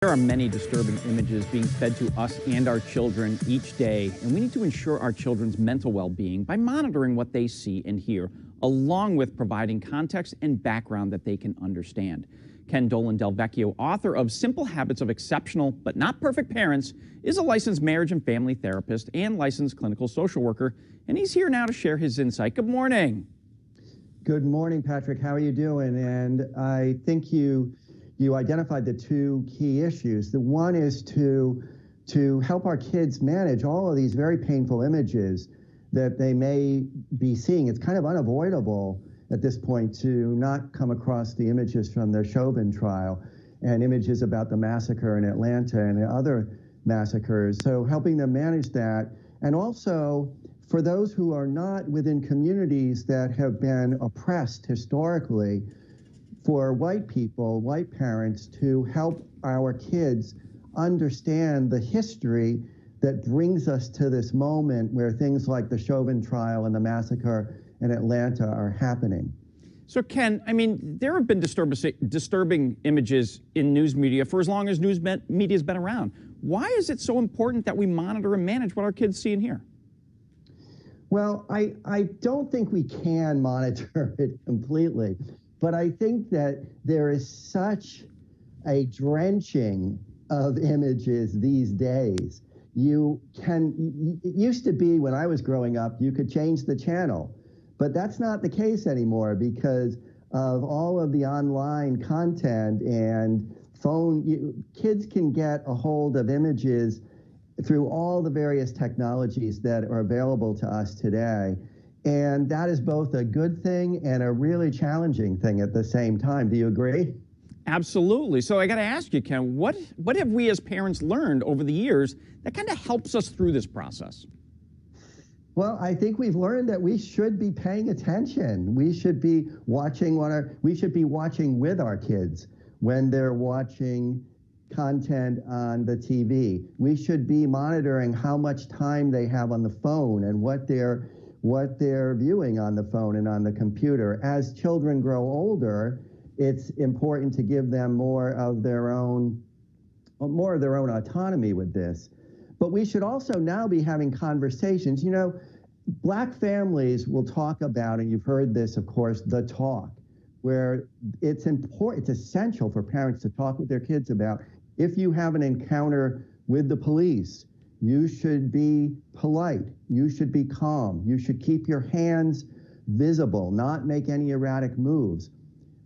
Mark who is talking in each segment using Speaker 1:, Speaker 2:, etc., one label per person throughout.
Speaker 1: There are many disturbing images being fed to us and our children each day, and we need to ensure our children's mental well-being by monitoring what they see and hear, along with providing context and background that they can understand. Ken Dolan-Del, author of Simple Habits of Exceptional but Not Perfect Parents, is a licensed marriage and family therapist and licensed clinical social worker, and he's here now to share his insight. Good morning.
Speaker 2: Good morning, Patrick. How are you doing? And I think you identified the two key issues. The one is to help our kids manage all of these very painful images that they may be seeing. It's kind of unavoidable at this point to not come across the images from the Chauvin trial and images about the massacre in Atlanta and other massacres. So helping them manage that. And also, for those who are not within communities that have been oppressed historically, for white people, white parents, to help our kids understand the history that brings us to this moment where things like the Chauvin trial and the massacre in Atlanta are happening.
Speaker 1: So Ken, I mean, there have been disturbing images in news media for as long as news media has been around. Why is it so important that we monitor and manage what our kids see and hear?
Speaker 2: Well, I don't think we can monitor it completely. But I think that there is such a drenching of images these days. It used to be when I was growing up, you could change the channel, but that's not the case anymore because of all of the online content and kids can get a hold of images through all the various technologies that are available to us today. And that is both a good thing and a really challenging thing at the same time. Do you agree?
Speaker 1: Absolutely. So I got to ask you, Ken, what have we as parents learned over the years that kind of helps us through this process?
Speaker 2: Well, I think we've learned that we should be paying attention. We should be watching with our kids when they're watching content on the TV. We should be monitoring how much time they have on the phone and what they're viewing on the phone and on the computer. As children grow older, it's important to give them more of their own autonomy with this. But we should also now be having conversations. You know, Black families will talk about, and you've heard this, of course, the talk, where it's essential for parents to talk with their kids about if you have an encounter with the police, you should be polite. You should be calm. You should keep your hands visible, not make any erratic moves.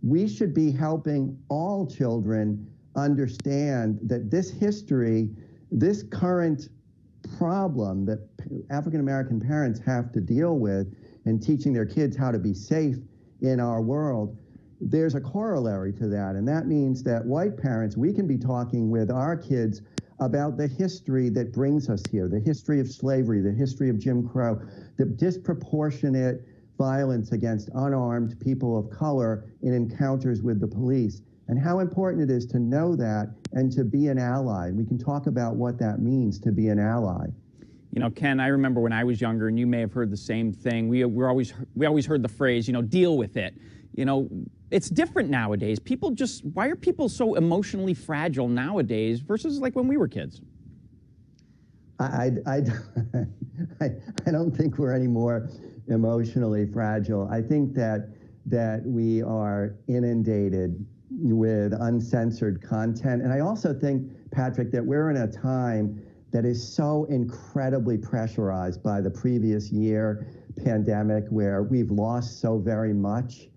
Speaker 2: We should be helping all children understand that this history, this current problem that African-American parents have to deal with in teaching their kids how to be safe in our world, there's a corollary to that. And that means that white parents, we can be talking with our kids about the history that brings us here, the history of slavery, the history of Jim Crow, the disproportionate violence against unarmed people of color in encounters with the police, and how important it is to know that and to be an ally. We can talk about what that means to be an ally.
Speaker 1: You know, Ken, I remember when I was younger, and you may have heard the same thing. We always heard the phrase, you know, deal with it. You know, it's different nowadays. Why are people so emotionally fragile nowadays versus like when we were kids?
Speaker 2: I don't think we're any more emotionally fragile. I think that we are inundated with uncensored content. And I also think, Patrick, that we're in a time that is so incredibly pressurized by the previous year pandemic where we've lost so very much.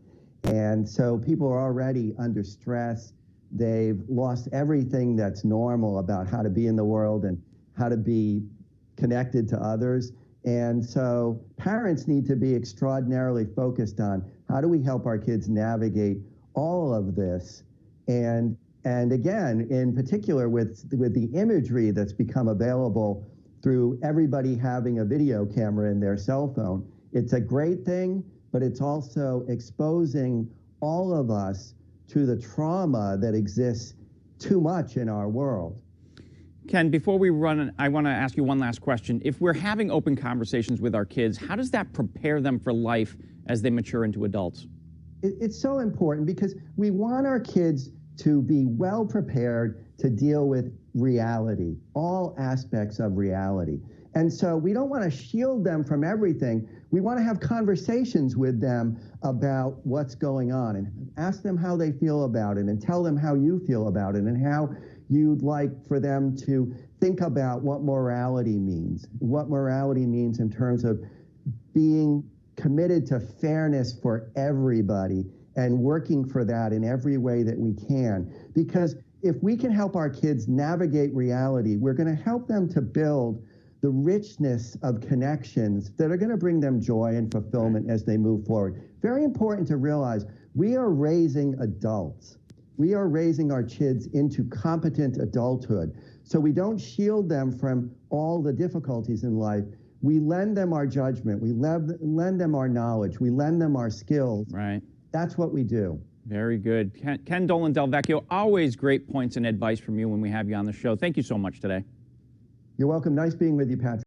Speaker 2: And so people are already under stress. They've lost everything that's normal about how to be in the world and how to be connected to others. And so parents need to be extraordinarily focused on how do we help our kids navigate all of this. And again, in particular with the imagery that's become available through everybody having a video camera in their cell phone, it's a great thing, but it's also exposing all of us to the trauma that exists too much in our world.
Speaker 1: Ken, before we run, I want to ask you one last question. If we're having open conversations with our kids, how does that prepare them for life as they mature into adults?
Speaker 2: It's so important because we want our kids to be well prepared to deal with reality, all aspects of reality. And so we don't want to shield them from everything. We want to have conversations with them about what's going on and ask them how they feel about it and tell them how you feel about it and how you'd like for them to think about what morality means in terms of being committed to fairness for everybody and working for that in every way that we can. Because if we can help our kids navigate reality, we're going to help them to build the richness of connections that are going to bring them joy and fulfillment as they move forward. Very important to realize we are raising adults. We are raising our kids into competent adulthood. So we don't shield them from all the difficulties in life. We lend them our judgment. We lend them our knowledge. We lend them our skills.
Speaker 1: Right.
Speaker 2: That's what we do.
Speaker 1: Very good. Ken Dolan-Del Vecchio, always great points and advice from you when we have you on the show. Thank you so much today.
Speaker 2: You're welcome. Nice being with you, Patrick.